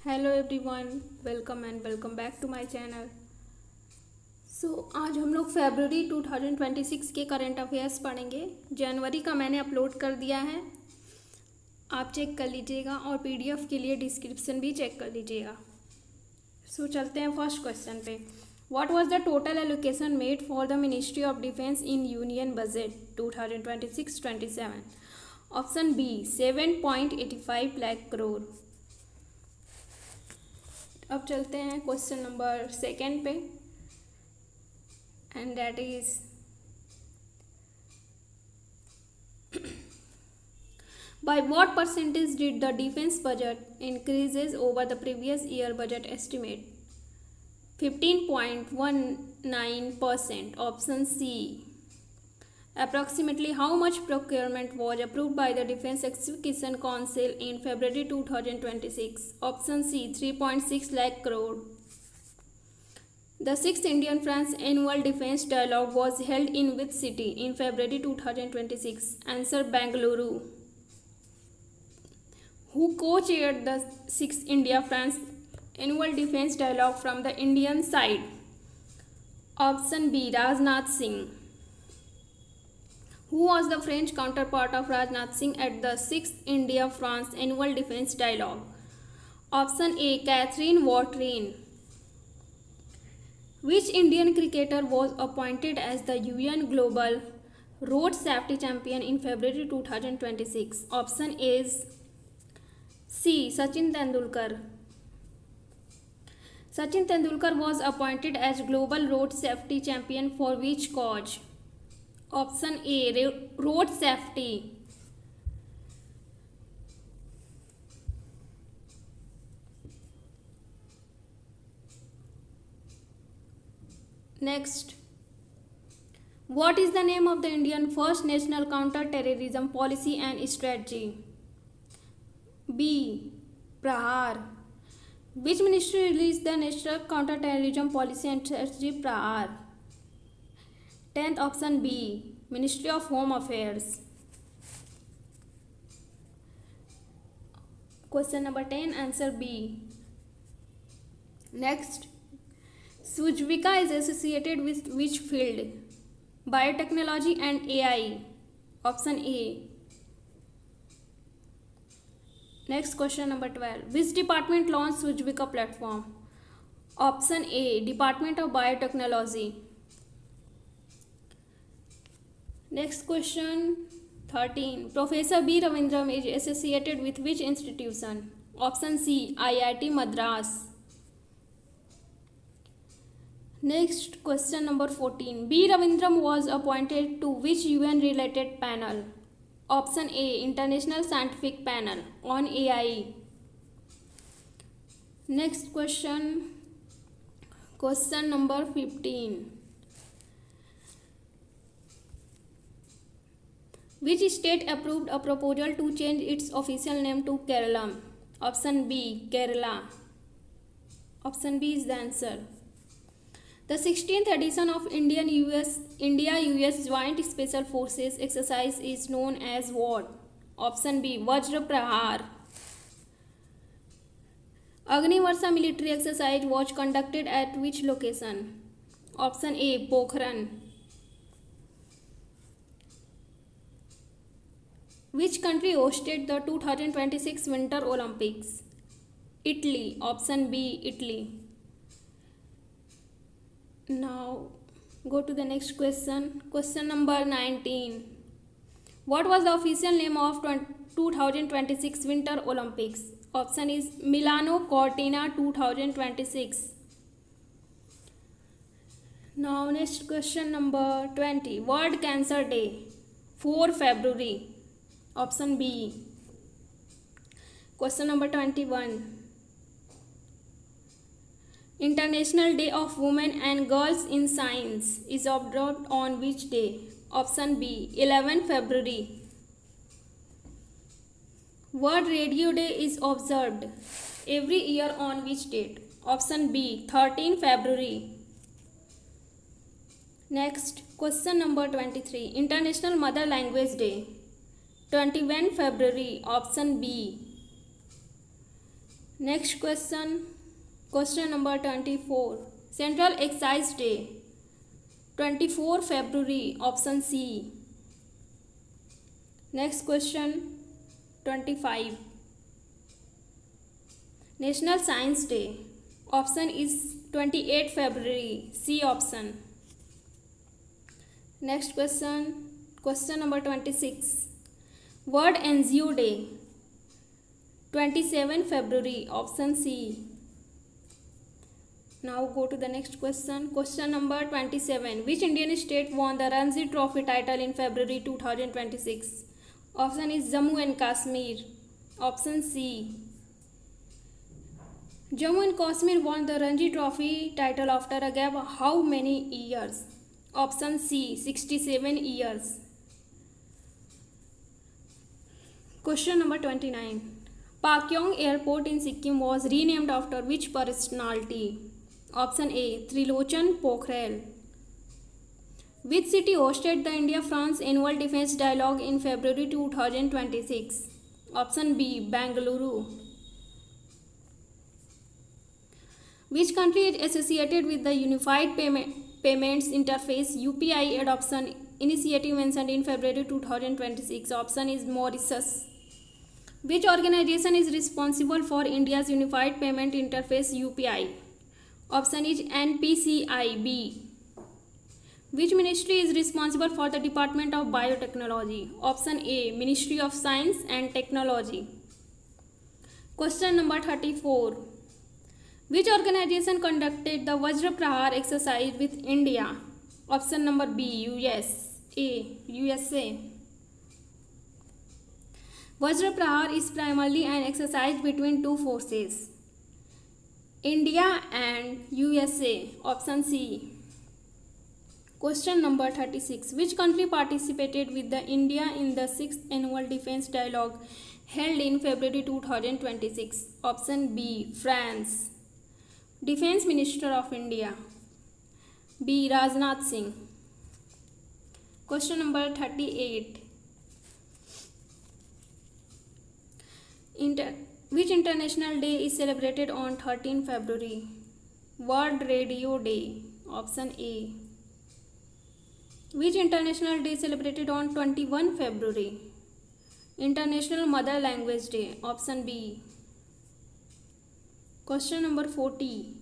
Hello everyone, welcome and welcome back to my channel. आज हम लोग फरवरी 2026 के करंट अफेयर्स पढ़ेंगे। जनवरी का मैंने अपलोड कर दिया है, आप चेक कर लीजिएगा और पीडीएफ के लिए डिस्क्रिप्शन भी चेक कर लीजिएगा। चलते हैं फर्स्ट क्वेश्चन पे। What was the total allocation made for the ministry of defence in union budget 2026-27? Option B 7.85 lakh crore. अब चलते हैं क्वेश्चन नंबर सेकेंड पे, and that is by what percentage did the defense budget increases over the previous year budget estimate? 15.19%. Option C. Approximately how much procurement was approved by the Defence Execution Council in February 2026? Option C. 3.6 lakh crore. The 6th Indian-France Annual Defence Dialogue was held in which city in February 2026? Answer: Bengaluru. Who co-chaired the 6th India-France Annual Defence Dialogue from the Indian side? Option B. Rajnath Singh. Who was the French counterpart of Rajnath Singh at the 6th India-France Annual Defence Dialogue? Option A. Catherine Vautrin. Which Indian cricketer was appointed as the UN Global Road Safety Champion in February 2026? Option A is C. Sachin Tendulkar. Sachin Tendulkar was appointed as Global Road Safety Champion for which cause? Option A. Road safety. Next, what is the name of the Indian first national counter-terrorism policy and strategy? B. Prahar. Which ministry released the national counter-terrorism policy and strategy? Prahar. 10th option B. Ministry of Home Affairs. Question number 10, answer B. Next, Sujvika is associated with which field? Biotechnology and AI. Option A. Next, question number 12. Which department launched Sujvika platform? Option A. Department of Biotechnology. Next question 13. Professor B. Ravindran is associated with which institution? Option C. IIT Madras. Next question number 14. B. Ravindran was appointed to which UN related panel? Option A. International Scientific Panel on AI. Next question number 15. Which state approved a proposal to change its official name to Kerala? Option B. Kerala. Option B is the answer. The 16th edition of India-US Joint Special Forces exercise is known as what? Option B. Vajra Prahar. Agnivarsha military exercise was conducted at which location? Option A. Pokhran. Which country hosted the 2026 Winter Olympics? Italy. Option B. Italy. Now go to the next question. Question number 19. What was the official name of 2026 Winter Olympics? Option is Milano Cortina 2026. Now next question number 20. World Cancer Day 4 February. Option B. Question number 21. International Day of Women and Girls in Science is observed on which day? Option B. 11 February. World Radio Day is observed every year on which date? Option B. 13 February. Next, question number 23. International Mother Language Day 21 February. Option B. Next question. Question number 24. Central Excise Day. 24 February. Option C. Next question. 25. National Science Day. Option is 28 February. C option. Next question. Question number 26. World NGO Day. 27 February. Option C. Now go to the next question. Question number 27. Which Indian state won the Ranji Trophy title in February 2026? Option is Jammu and Kashmir. Option C. Jammu and Kashmir won the Ranji Trophy title after a gap of how many years? Option C. 67 years. Question number 29. Pakyong Airport in Sikkim was renamed after which personality? Option A. Trilochan Pokhrel. Which city hosted the India-France Annual Defence Dialogue in February 2026? Option B. Bengaluru. Which country is associated with the Unified Payments Interface UPI adoption initiative mentioned in February 2026? Option is Mauritius. Which organization is responsible for India's Unified Payment Interface UPI? Option is NPCIB. Which ministry is responsible for the Department of Biotechnology? Option A. Ministry of Science and Technology. Question number 34. Which organization conducted the Vajra Prahar exercise with India? Option number B. USA. Vajra Prahar is primarily an exercise between two forces, India and USA. Option C. Question number 36. Which country participated with the India in the 6th Annual Defence Dialogue held in February 2026? Option B. France. Defence Minister of India. B. Rajnath Singh. Question number 38. Which international day is celebrated on 13 February? World Radio Day. Option A. Which international day is celebrated on 21 February? International Mother Language Day. Option B. Question number 40.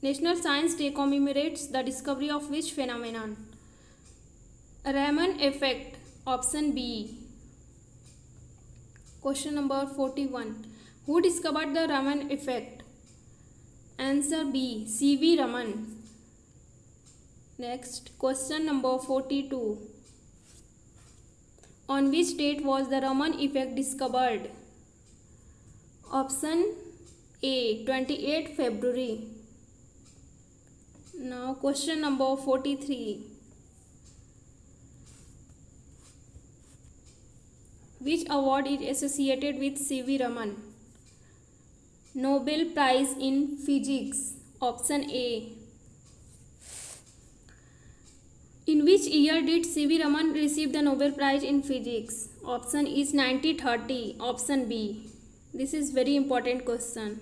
National Science Day commemorates the discovery of which phenomenon? Raman effect. Option B. Question number 41. Who discovered the Raman effect? Answer B. C.V. Raman. Next, question number 42. On which date was the Raman effect discovered? Option A. 28 February. Now, question number 43. Which award is associated with C.V. Raman? Nobel Prize in Physics. Option A. In which year did C.V. Raman receive the Nobel Prize in Physics? Option is 1930. Option B. This is very important question.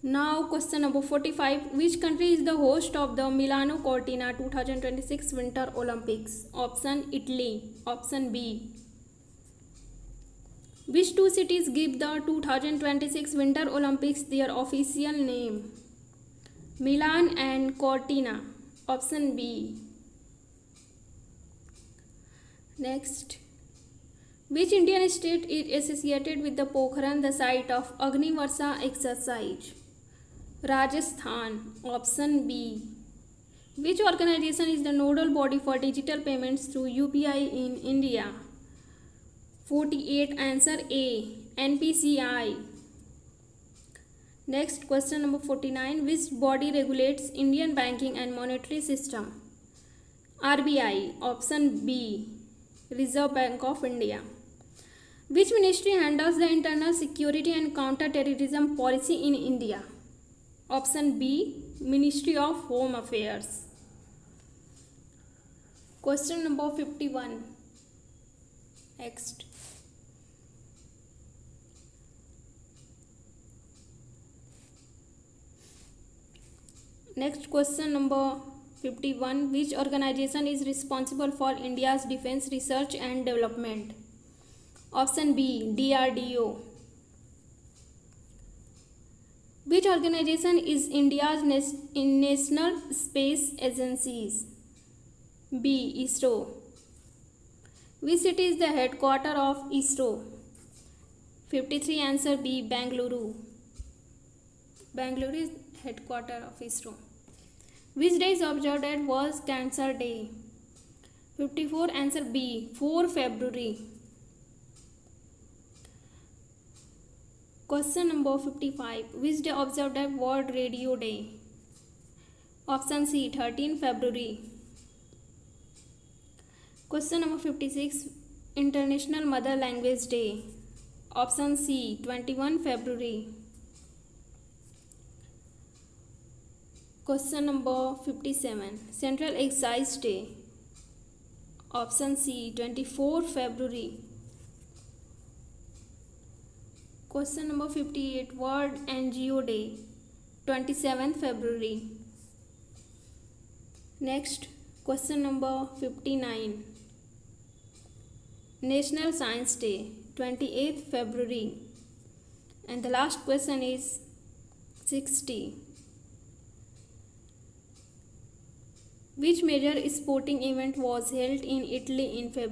Now question number 45. Which country is the host of the Milano Cortina 2026 Winter Olympics? Option Italy. Option B. Which two cities give the 2026 Winter Olympics their official name? Milan and Cortina. Option B. Next. Which Indian state is associated with the Pokhran, the site of Agni Varsha exercise? Rajasthan. Option B. Which organization is the nodal body for digital payments through UPI in India? 48. Answer A. NPCI. Next, question number 49. Which body regulates Indian banking and monetary system? RBI. Option B. Reserve Bank of India. Which ministry handles the internal security and counter-terrorism policy in India? Option B. Ministry of Home Affairs. Question number 51. Next. Next question number 51. Which organization is responsible for India's defense research and development? Option B, DRDO. Which organization is India's national space agencies? B, ISRO. Which city is the headquarters of ISRO? 53 answer B, Bengaluru. Bengaluru is headquarters of ISRO. Which day is observed as World Cancer Day? 54 answer B, 4 February. Question number 55. Which day observed as World Radio Day? Option C, 13 February. Question number 56. International Mother Language Day. Option C, 21 February. Question number 57. Central Excise Day. Option C, 24 February. Question number 58. World NGO Day. 27th February. Next, question number 59. National Science Day. 28th February. And the last question is 60. Which major sporting event was held in Italy in February?